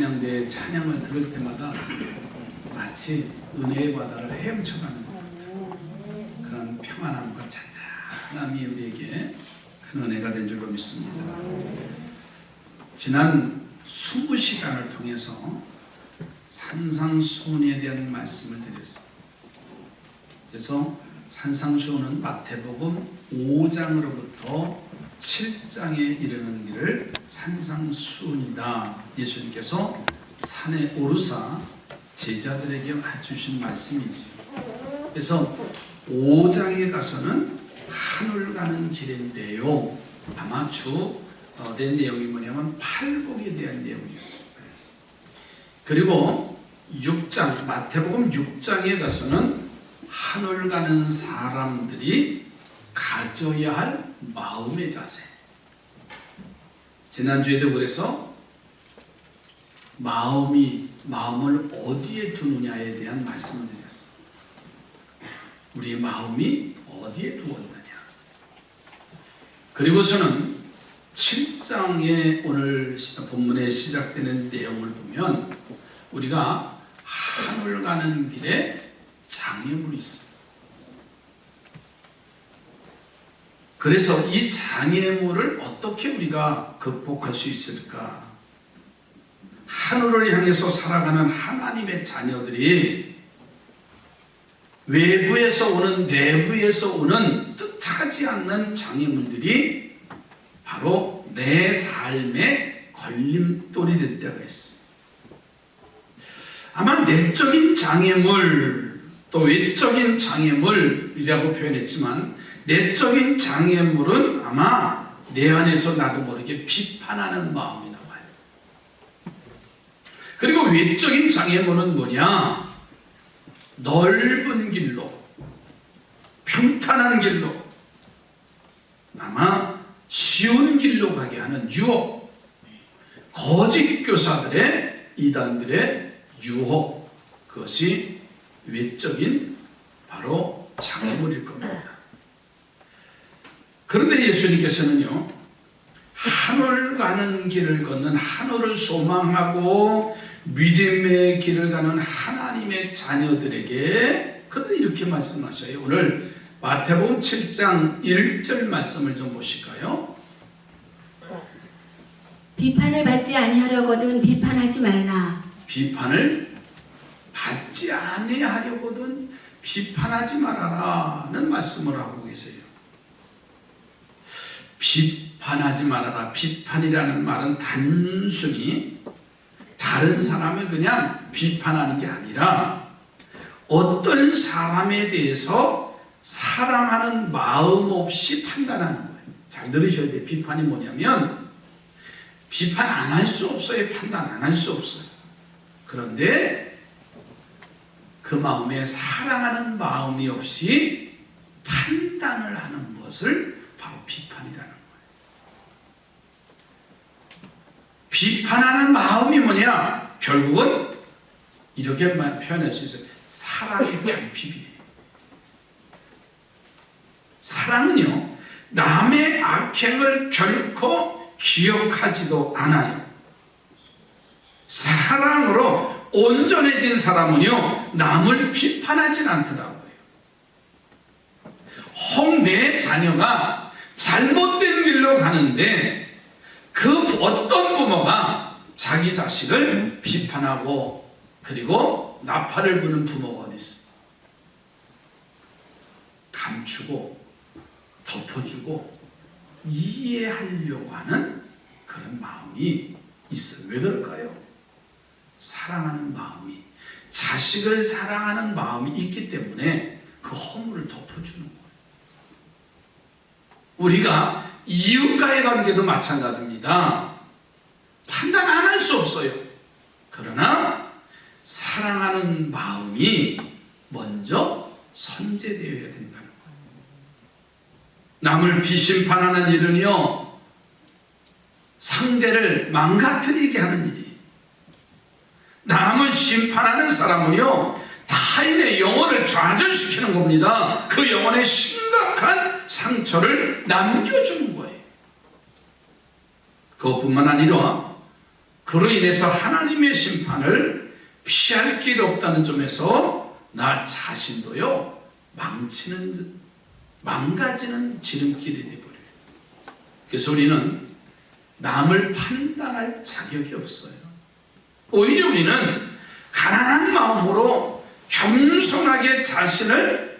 찬양대의 찬양을 들을 때마다 마치 은혜의 바다를 헤엄쳐가는 것 같은 그런 평안함과 잔잔함이 우리에게 큰 은혜가 된 줄로 믿습니다. 지난 20시간을 통해서 산상수훈에 대한 말씀을 드렸습니다. 그래서 산상수훈은 마태복음 5장으로부터 7장에 이르는 길을 산상수훈이다. 예수님께서 산에 오르사 제자들에게 해주신 말씀이지. 그래서 5장에 가서는 하늘 가는 길인데요. 아마 주된 내용이 뭐냐면 팔복에 대한 내용이었어요. 그리고 6장, 마태복음 6장에 가서는 하늘 가는 사람들이 가져야 할 마음의 자세. 지난주에도 그래서 마음을 어디에 두느냐에 대한 말씀을 드렸어요. 우리의 마음이 어디에 두었느냐. 그리고서는 7장에 오늘 본문에 시작되는 내용을 보면 우리가 하늘 가는 길에 장애물이 있어요. 그래서 이 장애물을 어떻게 우리가 극복할 수 있을까? 하늘을 향해서 살아가는 하나님의 자녀들이 외부에서 오는 내부에서 오는 뜻하지 않는 장애물들이 바로 내 삶의 걸림돌이 될 때가 있어요. 아마 내적인 장애물 또 외적인 장애물이라고 표현했지만 내적인 장애물은 아마 내 안에서 나도 모르게 비판하는 마음이 나와요. 그리고 외적인 장애물은 뭐냐? 넓은 길로, 평탄한 길로, 아마 쉬운 길로 가게 하는 유혹, 거짓 교사들의 이단들의 유혹, 그것이 외적인 바로 장애물일 겁니다. 그런데 예수님께서는요, 하늘 가는 길을 걷는 하늘을 소망하고 믿음의 길을 가는 하나님의 자녀들에게 그런데 이렇게 말씀하셔요. 오늘 마태복음 7장 1절 말씀을 좀 보실까요? 비판을 받지 아니하려거든 비판하지 말라. 비판을 받지 아니하려거든 비판하지 말아라는 말씀을 하고 계세요. 비판하지 말아라. 비판이라는 말은 단순히 다른 사람을 그냥 비판하는 게 아니라 어떤 사람에 대해서 사랑하는 마음 없이 판단하는 거예요. 잘 들으셔야 돼요. 비판이 뭐냐면 비판 안 할 수 없어요. 판단 안 할 수 없어요. 그런데 그 마음에 사랑하는 마음이 없이 판단을 하는 것을 바로 비판이라는 거예요. 비판하는 마음이 뭐냐? 결국은 이렇게 표현할 수 있어요. 사랑의 결핍이에요. 사랑은요, 남의 악행을 결코 기억하지도 않아요. 사랑으로 온전해진 사람은요, 남을 비판하진 않더라고요. 혹 내 자녀가 잘못된 길로 가는데 그 어떤 부모가 자기 자식을 비판하고 그리고 나팔을 부는 부모가 어디 있어요? 감추고 덮어주고 이해하려고 하는 그런 마음이 있어요. 왜 그럴까요? 사랑하는 마음이, 자식을 사랑하는 마음이 있기 때문에 그 허물을 덮어주는 거예요. 우리가 이웃과의 관계도 마찬가지입니다. 판단 안 할 수 없어요. 그러나 사랑하는 마음이 먼저 선제되어야 된다는 거예요. 남을 비심판하는 일은요, 상대를 망가뜨리게 하는 일이. 남을 심판하는 사람은요, 타인의 영혼을 좌절시키는 겁니다. 그 영혼에 심각한 상처를 남겨주는 거예요. 그것뿐만 아니라 그로 인해서 하나님의 심판을 피할 길 없다는 점에서 나 자신도요 망가지는 지름길이 되버려요. 그래서 우리는 남을 판단할 자격이 없어요. 오히려 우리는 가난한 마음으로 겸손하게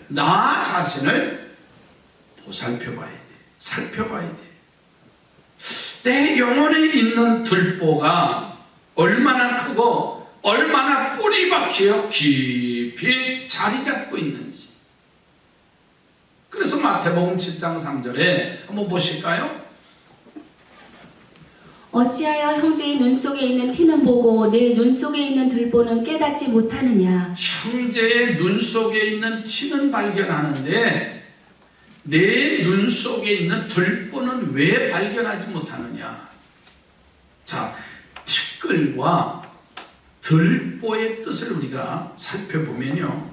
나 자신을 보살펴봐야 돼. 살펴봐야 돼. 내 영혼에 있는 들보가 얼마나 크고 얼마나 뿌리 박혀 깊이 자리 잡고 있는지. 그래서 마태복음 7장 3절에 한번 보실까요? 어찌하여 형제의 눈 속에 있는 티는 보고 내 눈 속에 있는 들보는 깨닫지 못하느냐. 형제의 눈 속에 있는 티는 발견하는데 내 눈 속에 있는 들보는 왜 발견하지 못하느냐. 자, 티끌과 들보의 뜻을 우리가 살펴보면요,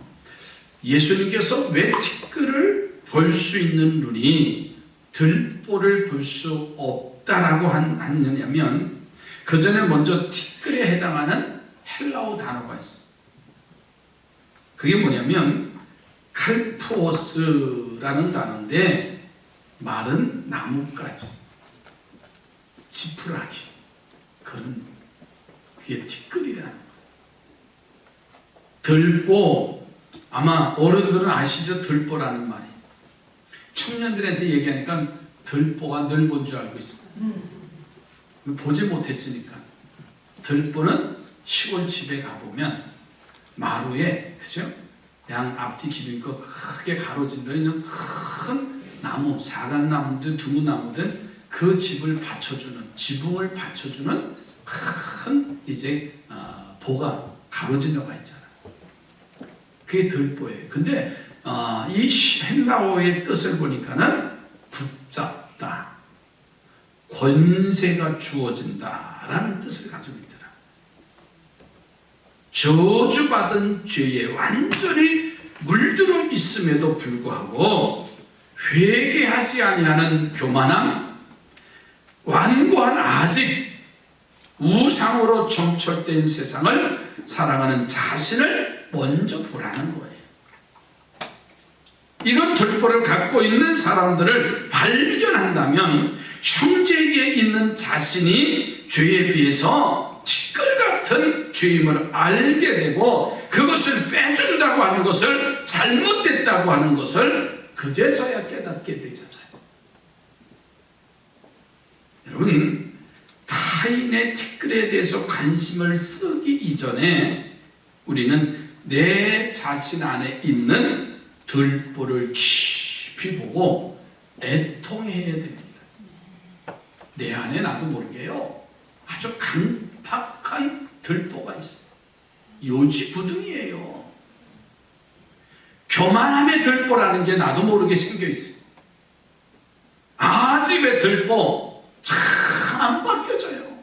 예수님께서 왜 티끌을 볼 수 있는 눈이 들보를 볼 수 없다라고 하느냐면, 그 전에 먼저 티끌에 해당하는 헬라어 단어가 있어요. 그게 뭐냐면 칼푸오스라는 단어인데, 마른 나뭇가지, 지푸라기, 그런, 그게 티끌이라는 거예요. 들보, 아마 어른들은 아시죠? 들보라는 말이. 청년들한테 얘기하니까 들보가 넓은 줄 알고 있어요. 보지 못했으니까. 들보는 시골 집에 가보면 마루에, 그죠? 양 앞뒤 기둥과 크게 가로질러 있는 큰 나무, 사각나무든 두무나무든 그 집을 받쳐주는, 지붕을 받쳐주는 큰 이제 보가 가로질러가 있잖아. 그게 들보예요. 근데 이 헬라어의 뜻을 보니까는 붙잡다, 권세가 주어진다라는 뜻을 가지고 있더라. 저주받은 죄에 완전히 물들어 있음에도 불구하고 회개하지 아니하는 교만함, 완고한 아직 우상으로 점철된 세상을 사랑하는 자신을 먼저 보라는 거예요. 이런 들보를 갖고 있는 사람들을 발견한다면 형제에게 있는 자신이 죄에 비해서 티끌 같은 죄임을 알게 되고, 그것을 빼준다고 하는 것을, 잘못됐다고 하는 것을 그제서야 깨닫게 되잖아요. 여러분, 타인의 티끌에 대해서 관심을 쓰기 이전에 우리는 내 자신 안에 있는 들보를 깊이 보고 애통해야 됩니다. 내 안에 나도 모르게요, 아주 강팍한 들보가 있어요. 요지부둥이에요. 교만함의 들보라는 게 나도 모르게 생겨 있어요. 아집의 들보 참 안 바뀌어져요.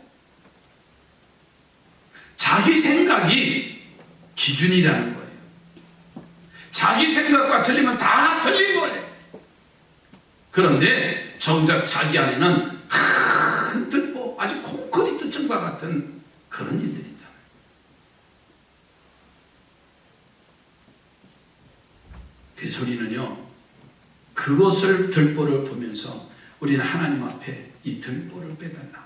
자기 생각이 기준이라는 거예요. 자기 생각과 틀리면 다 틀린 거예요. 그런데 정작 자기 안에는 큰 들보, 아주 콘크리트층과 같은 그런 일들이 있잖아요. 대소리는요, 그것을, 들보를 보면서 우리는 하나님 앞에 이 들보를 빼달라.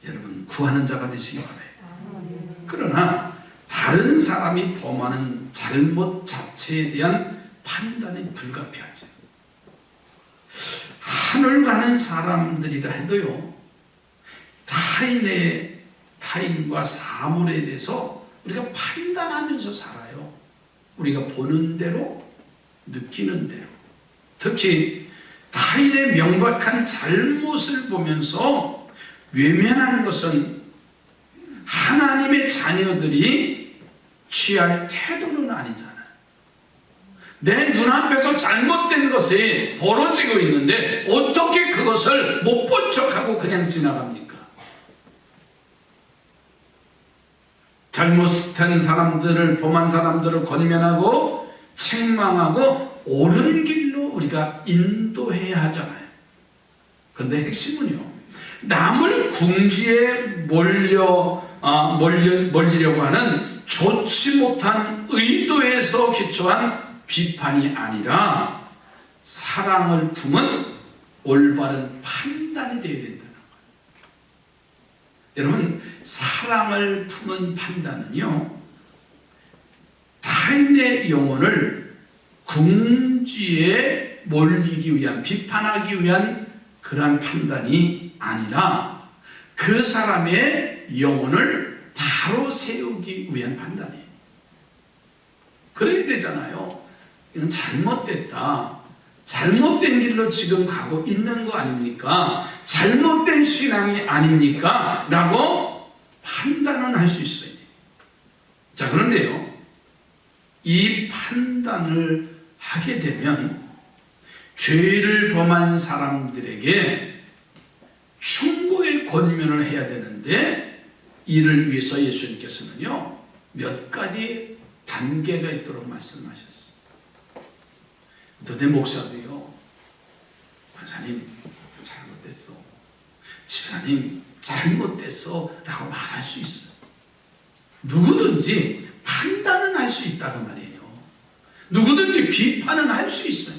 여러분, 구하는 자가 되시기 바라요. 그러나 다른 사람이 범하는 잘못 자체에 대한 판단이 불가피하죠. 하늘 가는 사람들이라 해도요, 타인과 사물에 대해서 우리가 판단하면서 살아요. 우리가 보는 대로, 느끼는 대로. 특히 타인의 명백한 잘못을 보면서 외면하는 것은 하나님의 자녀들이 취할 태도는 아니잖아요. 내 눈앞에서 잘못된 것이 벌어지고 있는데 어떻게 그것을 못 본 척하고 그냥 지나갑니까? 잘못한 사람들을, 범한 사람들을 권면하고 책망하고 옳은 길로 우리가 인도해야 하잖아요. 그런데 핵심은요, 남을 궁지에 몰리려고 하는 좋지 못한 의도에서 기초한 비판이 아니라 사랑을 품은 올바른 판단이 되어야 된다는 거예요. 여러분, 사랑을 품은 판단은요, 타인의 영혼을 궁지에 몰리기 위한, 비판하기 위한 그러한 판단이 아니라 그 사람의 영혼을 바로 세우기 위한 판단이에요. 그래야 되잖아요. 이건 잘못됐다. 잘못된 길로 지금 가고 있는 거 아닙니까? 잘못된 신앙이 아닙니까? 라고 판단은 할 수 있어야 돼요. 자, 그런데요, 이 판단을 하게 되면 죄를 범한 사람들에게 충고의 권면을 해야 되는데, 이를 위해서 예수님께서는요, 몇 가지 단계가 있도록 말씀하셨어요. 너네 목사도요, 권사님 잘못됐어, 집사님 잘못됐어 라고 말할 수 있어요. 누구든지 판단은 할 수 있다고 말이에요. 누구든지 비판은 할 수 있어요.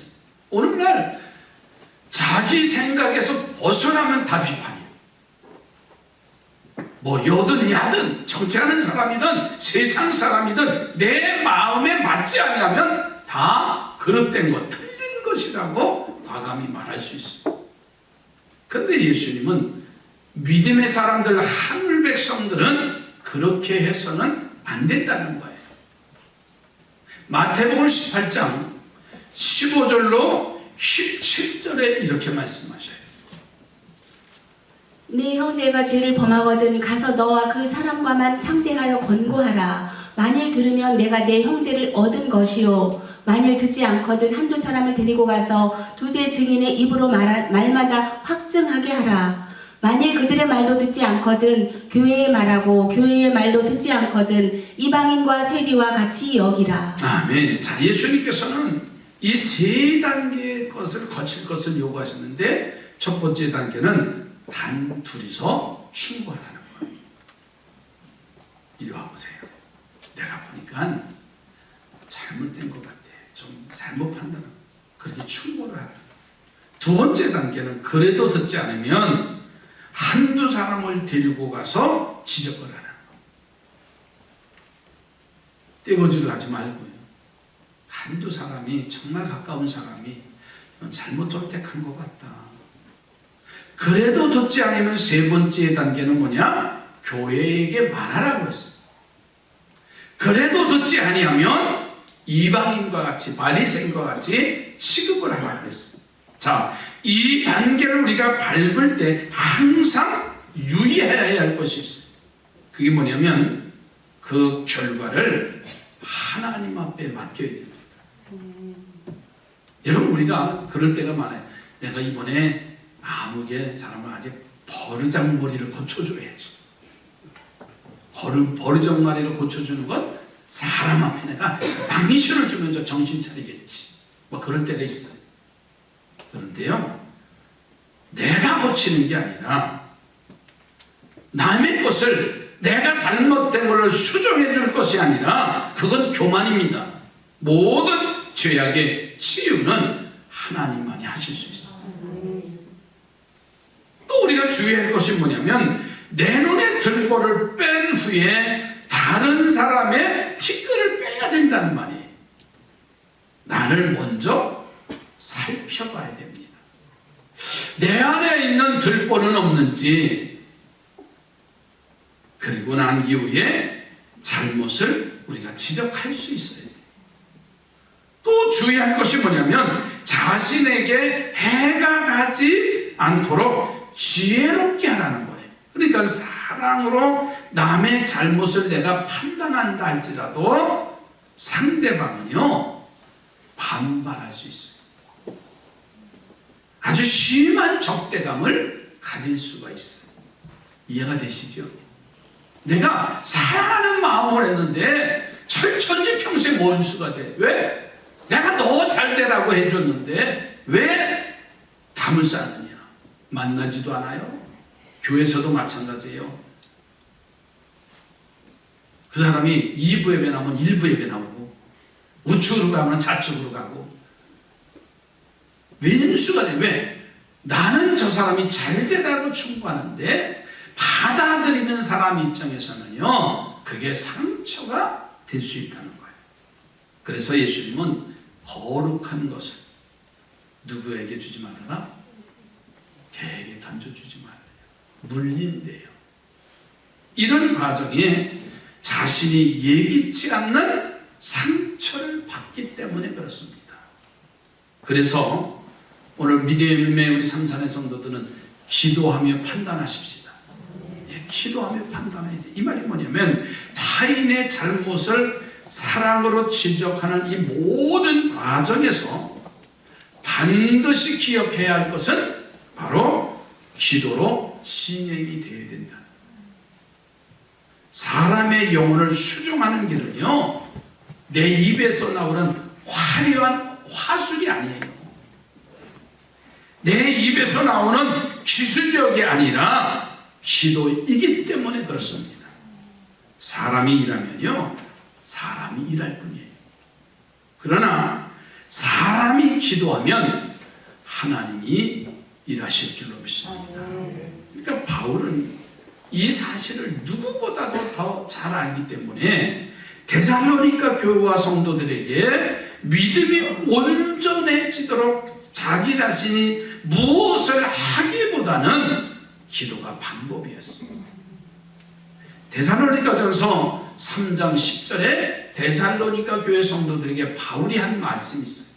오늘날 자기 생각에서 벗어나면 다 비판이에요. 뭐 여든 야든 정치하는 사람이든 세상 사람이든 내 마음에 맞지 않으면 다 그릇된 것, 틀린 것이라고 과감히 말할 수 있어요. 그런데 예수님은 믿음의 사람들, 하늘 백성들은 그렇게 해서는 안 된다는 거예요. 마태복음 18장 15절로 17절에 이렇게 말씀하셔요. 네 형제가 죄를 범하거든 가서 너와 그 사람과만 상대하여 권고하라. 만일 들으면 내가 내 형제를 얻은 것이요, 만일 듣지 않거든 한두 사람을 데리고 가서 두세 증인의 입으로 말마다 확증하게 하라. 만일 그들의 말도 듣지 않거든 교회의 말하고 교회의 말도 듣지 않거든 이방인과 세리와 같이 여기라. 아멘. 자, 예수님께서는 이 세 단계의 것을 거칠 것을 요구하셨는데, 첫 번째 단계는 단 둘이서 충고하라는 거예요. 이리 와보세요. 내가 보니까 잘못된 것 같아. 좀 잘못 판단하고, 그렇게 충고를 하라. 두 번째 단계는 그래도 듣지 않으면 한두 사람을 데리고 가서 지적을 하라는 거예요. 떼거지를 하지 말고요. 한두 사람이, 정말 가까운 사람이 잘못 선택한 것 같다. 그래도 듣지 않으면 세 번째 단계는 뭐냐? 교회에게 말하라고 했어요. 그래도 듣지 아니하면 이방인과 같이, 바리새인과 같이 취급을 하라고 했어요. 자, 이 단계를 우리가 밟을 때 항상 유의해야 할 것이 있어요. 그게 뭐냐면 그 결과를 하나님 앞에 맡겨야 됩니다. 여러분, 우리가 그럴 때가 많아요. 내가 이번에 아무개 사람을 아직 버르장머리를 고쳐줘야지. 버르장머리를 고쳐주는 건 사람 앞에 내가 망신을 주면서 정신 차리겠지. 뭐 그럴 때가 있어요. 그런데요, 내가 고치는 게 아니라 남의 것을, 내가 잘못된 것을 수정해 줄 것이 아니라 그건 교만입니다. 모든 죄악의 치유는 하나님만이 하실 수 있어요. 또 우리가 주의할 것이 뭐냐면, 내 눈에 들보를 뺀 후에 다른 사람의 티끌을 빼야 된다는 말이에요. 나를 먼저 살펴봐야 됩니다. 내 안에 있는 들보는 없는지, 그리고 난 이후에 잘못을 우리가 지적할 수 있어요. 또 주의할 것이 뭐냐면, 자신에게 해가 가지 않도록 지혜롭게 하라는 거예요. 그러니까 사랑으로 남의 잘못을 내가 판단한다 할지라도 상대방은요, 반발할 수 있어요. 아주 심한 적대감을 가질 수가 있어요. 이해가 되시죠? 내가 사랑하는 마음을 했는데 철천지 평생 원수가 돼. 왜? 내가 너 잘되라고 해줬는데 왜 담을 쌓느냐? 만나지도 않아요. 교회에서도 마찬가지예요. 그 사람이 2부 예배 나오면 1부 예배 나오고 우측으로 가면 좌측으로 가고 왼수가 돼. 왜? 나는 저 사람이 잘 되라고 충고하는데 받아들이는 사람 입장에서는요 그게 상처가 될 수 있다는 거예요. 그래서 예수님은 거룩한 것을 누구에게 주지 말아라? 개에게 던져주지 말아요. 물린대요. 이런 과정에 자신이 예기치 않는 상처를 받기 때문에 그렇습니다. 그래서 오늘 믿음의 우리 삼산의 성도들은 기도하며 판단하십시다. 예, 기도하며 판단해야 돼. 이 말이 뭐냐면 타인의 잘못을 사랑으로 지적하는 이 모든 과정에서 반드시 기억해야 할 것은 바로 기도로 진행이 되어야 된다. 사람의 영혼을 수종하는 길은요 내 입에서 나오는 화려한 화술이 아니에요. 내 입에서 나오는 기술력이 아니라 기도이기 때문에 그렇습니다. 사람이 일하면요 사람이 일할 뿐이에요. 그러나 사람이 기도하면 하나님이 일하실 줄로 믿습니다. 그러니까 바울은 이 사실을 누구보다도 더 잘 알기 때문에 데살로니가 교회와 성도들에게 믿음이 온전해지도록 자기 자신이 무엇을 하기보다는 기도가 방법이었습니다. 데살로니가전서 3장 10절에 데살로니가 교회 성도들에게 바울이 한 말씀이 있어요.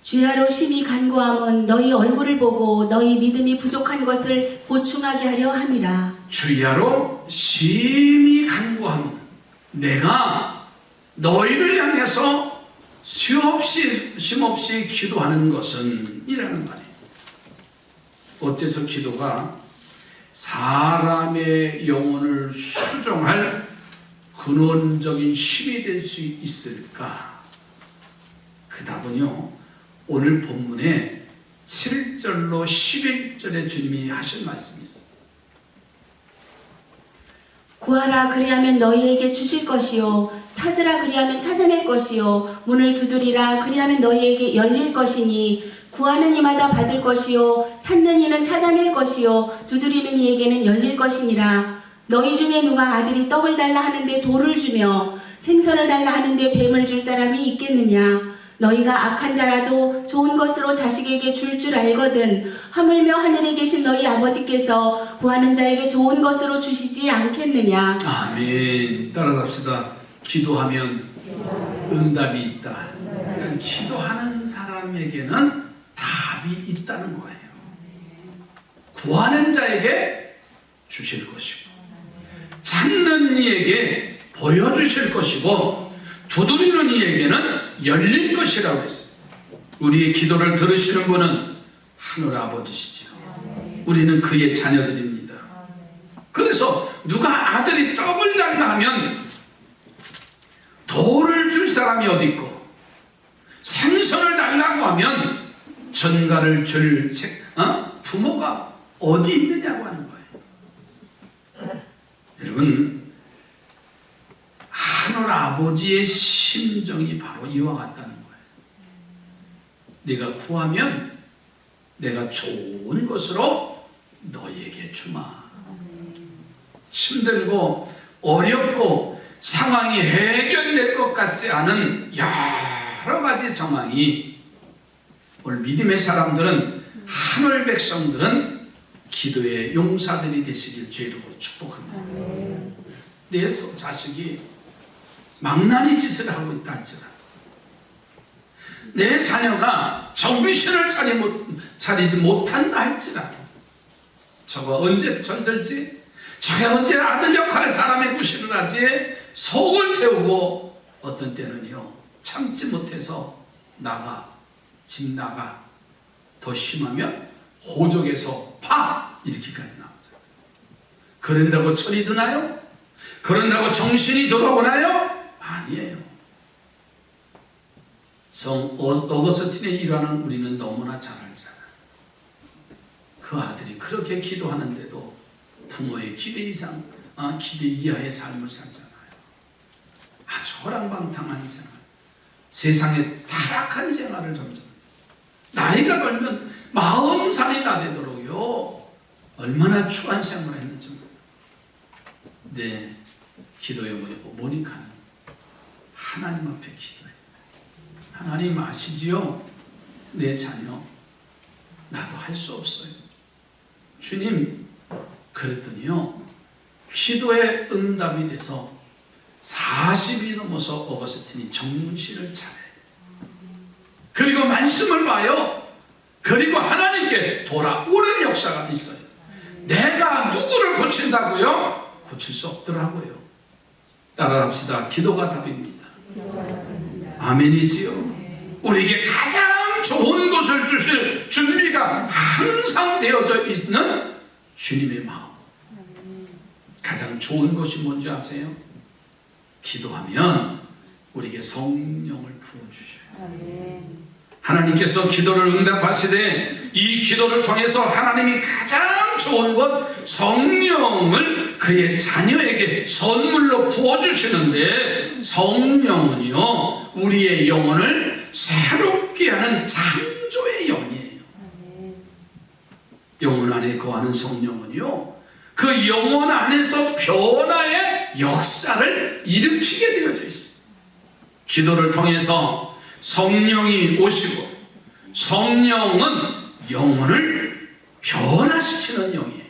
주야로 심히 간구함은 너희 얼굴을 보고 너희 믿음이 부족한 것을 보충하게 하려 함이라. 주야로 심히 간구함은 내가 너희를 향해서 쉼없이 기도하는 것은 이라는 말이에요. 어째서 기도가 사람의 영혼을 수종할 근원적인 힘이 될 수 있을까? 그 답은요 오늘 본문에 7절로 11절에 주님이 하신 말씀이 있어요. 구하라 그리하면 너희에게 주실 것이요 찾으라 그리하면 찾아낼 것이요 문을 두드리라 그리하면 너희에게 열릴 것이니 구하는 이마다 받을 것이요 찾는 이는 찾아낼 것이요 두드리는 이에게는 열릴 것이니라. 너희 중에 누가 아들이 떡을 달라 하는데 돌을 주며 생선을 달라 하는데 뱀을 줄 사람이 있겠느냐. 너희가 악한 자라도 좋은 것으로 자식에게 줄 줄 알거든 하물며 하늘에 계신 너희 아버지께서 구하는 자에게 좋은 것으로 주시지 않겠느냐. 아멘. 따라갑시다. 기도하면 응답이 있다. 그러니까 기도하는 사람에게는 답이 있다는 거예요. 구하는 자에게 주실 것이고 찾는 이에게 보여주실 것이고 두드리는 이에게는 열릴 것이라고 했어요. 우리의 기도를 들으시는 분은 하늘 아버지시죠. 우리는 그의 자녀들입니다. 그래서 누가 아들이 떡을 달라 하면 돌을 줄 사람이 어디 있고 생선을 달라고 하면 전가를 줄 부모가 어디 있느냐고 하는 거예요. 여러분 하늘 아버지의 심정이 바로 이와 같다는 거예요. 네가 구하면 내가 좋은 것으로 너희에게 주마. 힘들고 어렵고 상황이 해결될 것 같지 않은 여러 가지 상황이 오늘 믿음의 사람들은 하늘 백성들은 기도의 용사들이 되시길 주의로 축복합니다. 내 자식이 망나니 짓을 하고 있다 할지라도 내 자녀가 정신을 차리지 못한다 할지라도 저거 언제 철들지? 저게 언제 아들 역할 사람의 구실을 하지? 속을 태우고 어떤 때는요 참지 못해서 집 나가 더 심하면 호적에서 파 이렇게까지 나오죠. 그런다고 철이 드나요? 그런다고 정신이 돌아오나요? 아니에요. 성 어거스틴의 일화는 우리는 너무나 잘 알잖아요. 그 아들이 그렇게 기도하는데도 부모의 기대 이상, 기대 이하의 삶을 살잖아요. 아주 허랑방탕한 생활, 세상에 타락한 생활을 점점, 나이가 들면 40살이 다 되도록요 얼마나 추한 생활을 했는지 몰라요. 네, 기도의 모니카는 하나님 앞에 기도해요. 하나님 아시지요? 내 자녀 나도 할 수 없어요. 주님, 그랬더니요 기도의 응답이 돼서 40이 넘어서 어거스틴이 정신을 차려요. 그리고 말씀을 봐요. 그리고 하나님께 돌아오는 역사가 있어요. 내가 누구를 고친다고요? 고칠 수 없더라고요. 따라합시다. 기도가 답입니다. 아멘이지요. 우리에게 가장 좋은 것을 주실 준비가 항상 되어져 있는 주님의 마음. 가장 좋은 것이 뭔지 아세요? 기도하면 우리에게 성령을 부어주셔요. 하나님께서 기도를 응답하시되 이 기도를 통해서 하나님이 가장 좋은 것 성령을 그의 자녀에게 선물로 부어주시는데, 성령은요 우리의 영혼을 새롭게 하는 창조의 영이에요. 영혼 안에 거하는 성령은요 그 영혼 안에서 변화의 역사를 일으키게 되어져 있어요. 기도를 통해서 성령이 오시고, 성령은 영혼을 변화시키는 영이에요.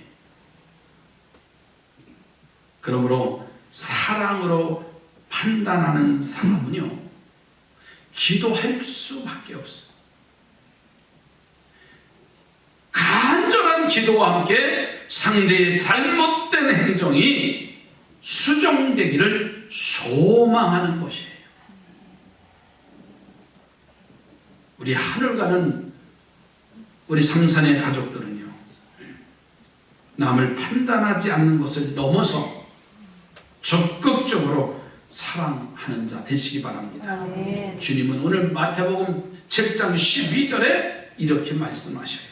그러므로 사랑으로 판단하는 사람은요 기도할 수밖에 없어요. 간절한 기도와 함께 상대의 잘못된 행정이 수정되기를 소망하는 것이에요. 우리 하늘 가는 우리 삼산의 가족들은요 남을 판단하지 않는 것을 넘어서 적극적으로 사랑하는 자 되시기 바랍니다. 아멘. 주님은 오늘 마태복음 7장 12절에 이렇게 말씀하셔요.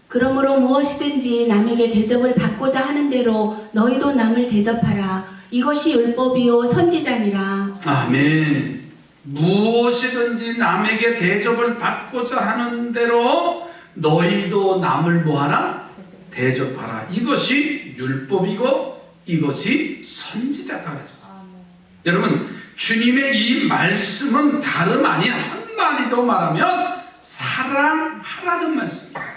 그러므로 무엇이든지 남에게 대접을 받고자 하는 대로 너희도 남을 대접하라. 이것이 율법이요 선지자니라. 아멘. 무엇이든지 남에게 대접을 받고자 하는 대로 너희도 남을 뭐하라? 대접하라. 이것이 율법이고 이것이 선지자다 그랬어. 여러분, 주님의 이 말씀은 다름 아닌 한마디로 말하면 사랑하라는 말씀입니다.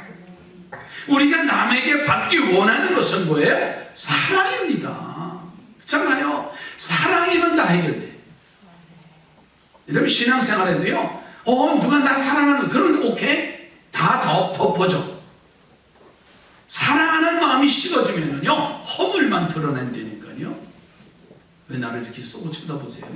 우리가 남에게 받기 원하는 것은 뭐예요? 사랑입니다. 그렇잖아요. 사랑이면 다 해결돼. 여러분 신앙생활에도요 누가 나 사랑하는 그런데 오케이 다 덮어져. 사랑하는 마음이 식어지면은요 허물만 드러낸다니까요. 왜 나를 이렇게 쏘고 쳐다보세요?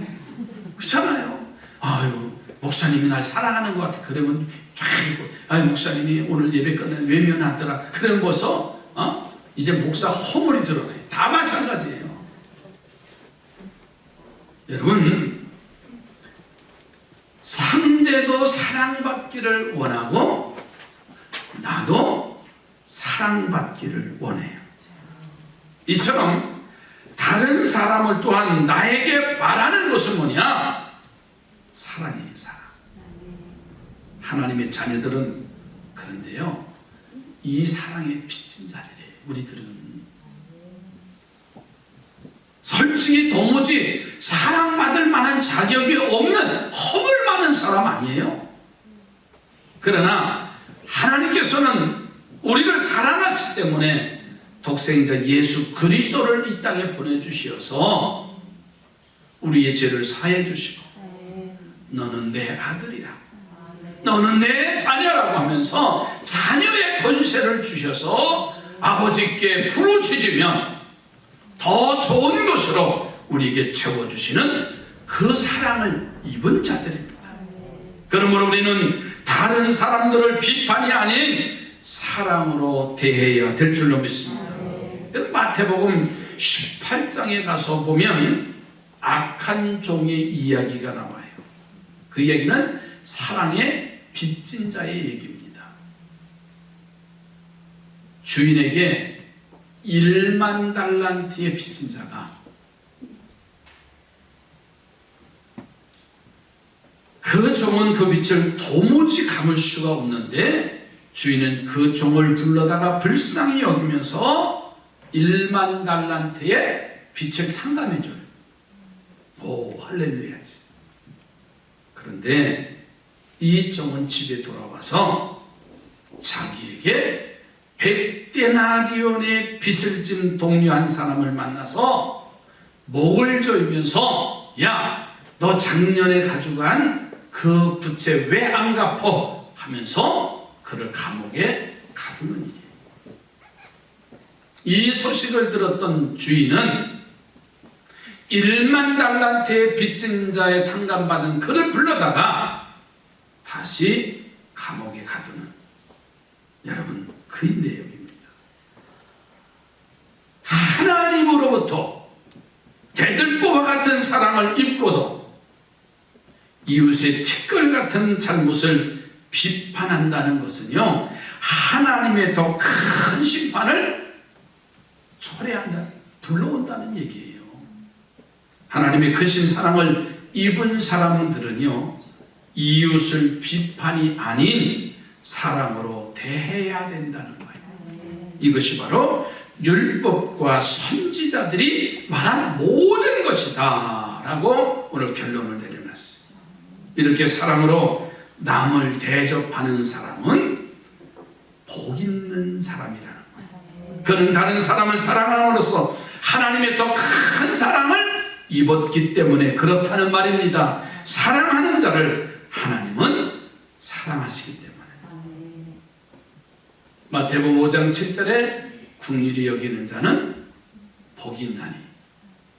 그렇잖아요. 아유 목사님이 날 사랑하는 것 같아. 그러면 쫙 있고, 아유 목사님이 오늘 예배 끝내 외면하더라. 그런 거서 이제 목사 허물이 드러내. 다 마찬가지예요. 여러분, 상대도 사랑받기를 원하고 나도 사랑받기를 원해요. 이처럼 다른 사람을 또한 나에게 바라는 것은 뭐냐? 사랑이에요. 사랑. 하나님의 자녀들은 그런데요 이 사랑에 빚진 자들이에요. 우리들은 솔직히 도무지 사랑받을 만한 자격이 없는 허물 많은 사람 아니에요? 그러나 하나님께서는 우리를 사랑하시기 때문에 독생자 예수 그리스도를 이 땅에 보내주셔서 우리의 죄를 사해 주시고 너는 내 아들이라, 너는 내 자녀라고 하면서 자녀의 권세를 주셔서 아버지께 부르짖으면 더 좋은 것으로 우리에게 채워주시는 그 사랑을 입은 자들입니다. 그러므로 우리는 다른 사람들을 비판이 아닌 사랑으로 대해야 될 줄로 믿습니다. 마태복음 18장에 가서 보면 악한 종의 이야기가 나와요. 그 얘기는 사랑의 빚진 자의 얘기입니다. 주인에게 1만 달란트의 빚진 자가 그 종은 그 빚을 도무지 갚을 수가 없는데 주인은 그 종을 불러다가 불쌍히 여기면서 1만 달란트의 빚을 탕감해 줘요. 오, 할렐루야지. 그런데 이 종은 집에 돌아와서 자기에게 100데나리온의 빚을 진 동료 한 사람을 만나서 목을 조이면서 야, 너 작년에 가져간 그 부채 왜 안 갚어? 하면서 그를 감옥에 가두는 일이에요. 이 소식을 들었던 주인은 1만 달란트의 빚진 자의 탕감받은 그를 불러다가 다시 감옥에 가두는, 여러분, 그 내용입니다. 하나님으로부터 대들보와 같은 사랑을 입고도 이웃의 티끌 같은 잘못을 비판한다는 것은요, 하나님의 더 큰 심판을 초래한다, 불러온다는 얘기예요. 하나님의 크신 사랑을 입은 사람들은요, 이웃을 비판이 아닌 사랑으로 대해야 된다는 거예요. 이것이 바로 율법과 선지자들이 말한 모든 것이다 라고 오늘 결론을 내려놨어요. 이렇게 사랑으로 남을 대접하는 사람은 복 있는 사람이라는 거예요. 그는 다른 사람을 사랑함으로써 하나님의 더 큰 사랑을 입었기 때문에 그렇다는 말입니다. 사랑하는 자를 하나님은 사랑하시기 때문에. 마태복음 5장 7절에 긍휼히 여기는 자는 복이 있나니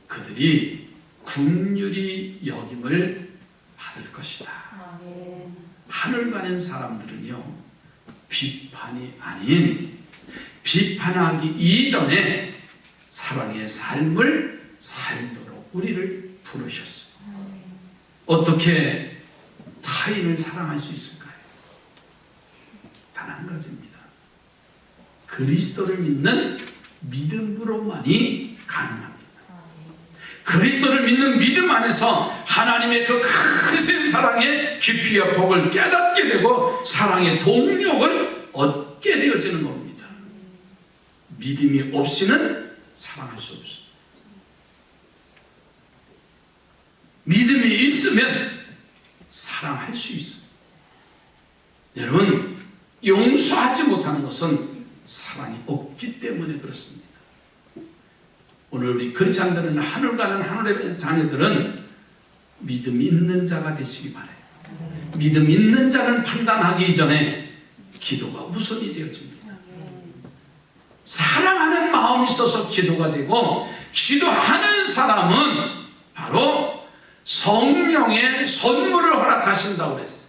그들이 긍휼히 여김을 받을 것이다. 하늘 가는 사람들은요, 비판이 아닌 비판하기 이전에 사랑의 삶을 살도록 우리를 부르셨어요. 어떻게 타인을 사랑할 수 있을까요? 단 한 가지입니다. 그리스도를 믿는 믿음으로만이 가능합니다. 그리스도를 믿는 믿음 안에서 하나님의 그 크신 사랑의 깊이와 복을 깨닫게 되고 사랑의 동력을 얻게 되어지는 겁니다. 믿음이 없이는 사랑할 수 없어요. 믿음이 있으면 사랑할 수 있어요. 여러분, 용서하지 못하는 것은 사랑이 없기 때문에 그렇습니다. 오늘 우리 크리스찬들은, 하늘 가는 하늘의 자녀들은 믿음 있는 자가 되시기 바라요. 믿음 있는 자는 판단하기 이전에 기도가 우선이 되어집니다. 사랑하는 마음이 있어서 기도가 되고, 기도하는 사람은 바로 성령의 선물을 허락하신다고 그랬어요.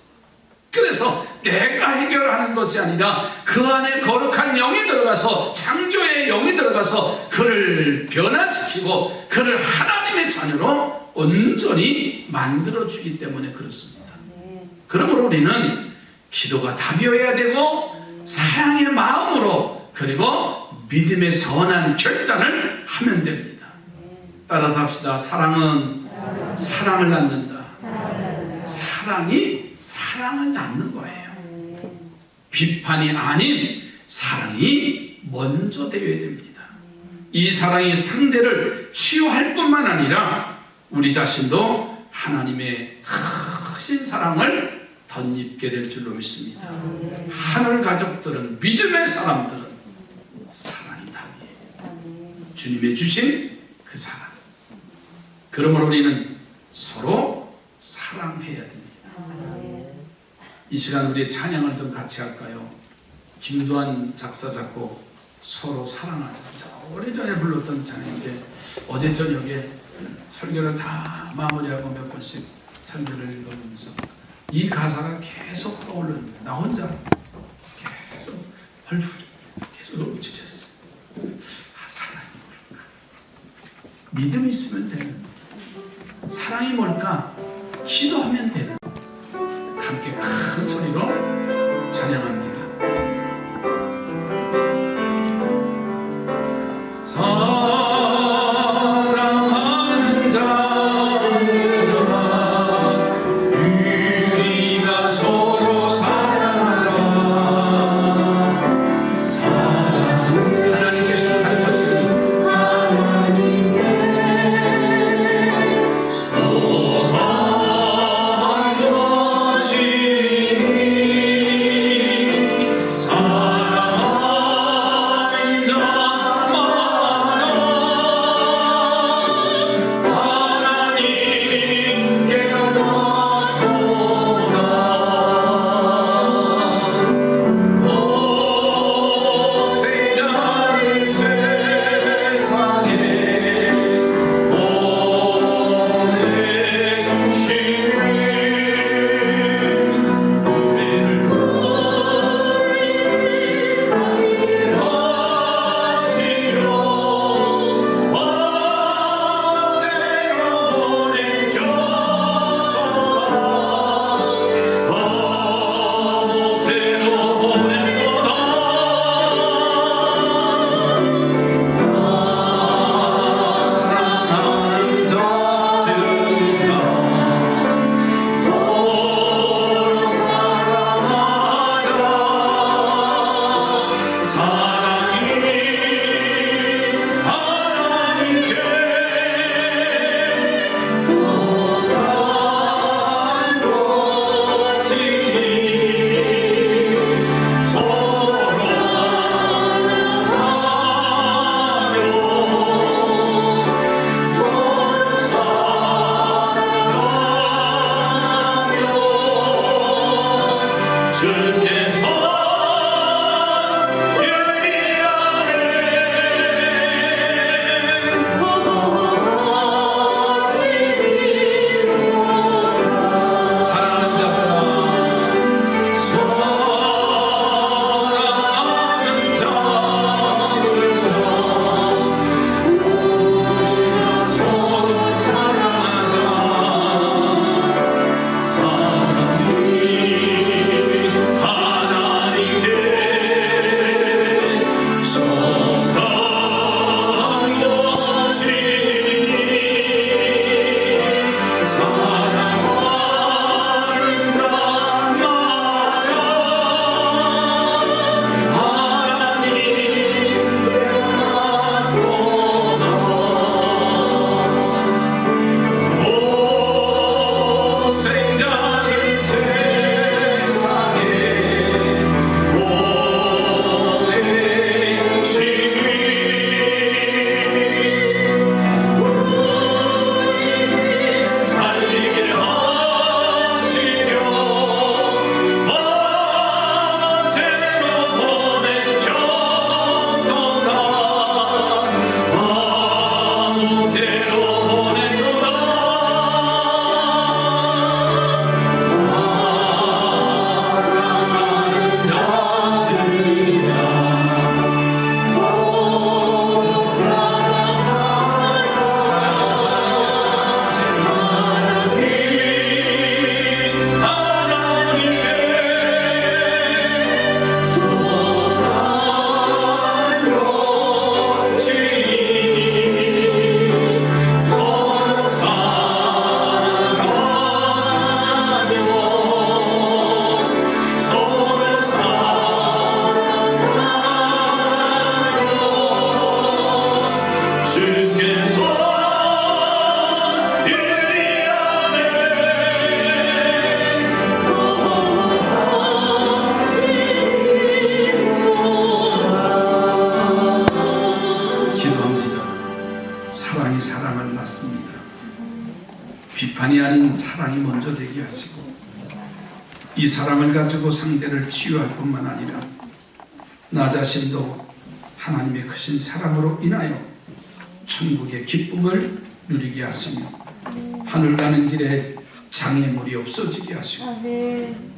그래서 내가 해결하는 것이 아니라 그 안에 거룩한 영이 들어가서, 창조의 영이 들어가서 그를 변화시키고 그를 하나님의 자녀로 온전히 만들어주기 때문에 그렇습니다. 그러므로 우리는 기도가 답이어야 되고 사랑의 마음으로, 그리고 믿음의 선한 결단을 하면 됩니다. 따라 합시다. 사랑은 사랑을 낳는다. 사랑이 사랑을 낳는 거예요. 비판이 아닌 사랑이 먼저 되어야 됩니다. 이 사랑이 상대를 치유할 뿐만 아니라 우리 자신도 하나님의 크신 사랑을 덧입게 될 줄로 믿습니다. 하늘 가족들은, 믿음의 사람들은 사랑이 답이에요. 주님의 주신 그 사랑. 그러므로 우리는 서로 사랑해야 됩니다. 이 시간 우리 찬양을 좀 같이 할까요? 김두한 작사 작곡 서로 사랑하자. 오래전에 불렀던 찬양인데 어제 저녁에 설교를 다 마무리하고 몇 번씩 설교를 읽으면서 이 가사가 계속 떠오르는 거예요. 나 혼자 계속 헐풀이 계속 움츠렸어요. 사랑이 뭘까? 믿음이 있으면 되는, 사랑이 뭘까? 기도하면 되는. 함께 큰 소리로 찬양합니다. 비판이 아닌 사랑이 먼저 되게 하시고 이 사랑을 가지고 상대를 치유할 뿐만 아니라 나 자신도 하나님의 크신 사랑으로 인하여 천국의 기쁨을 누리게 하시며 하늘 가는 길에 장애물이 없어지게 하시고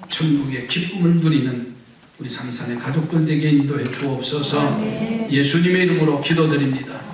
천국의 기쁨을 누리는 우리 삼산의 가족들 되게 인도해 주옵소서. 예수님의 이름으로 기도드립니다.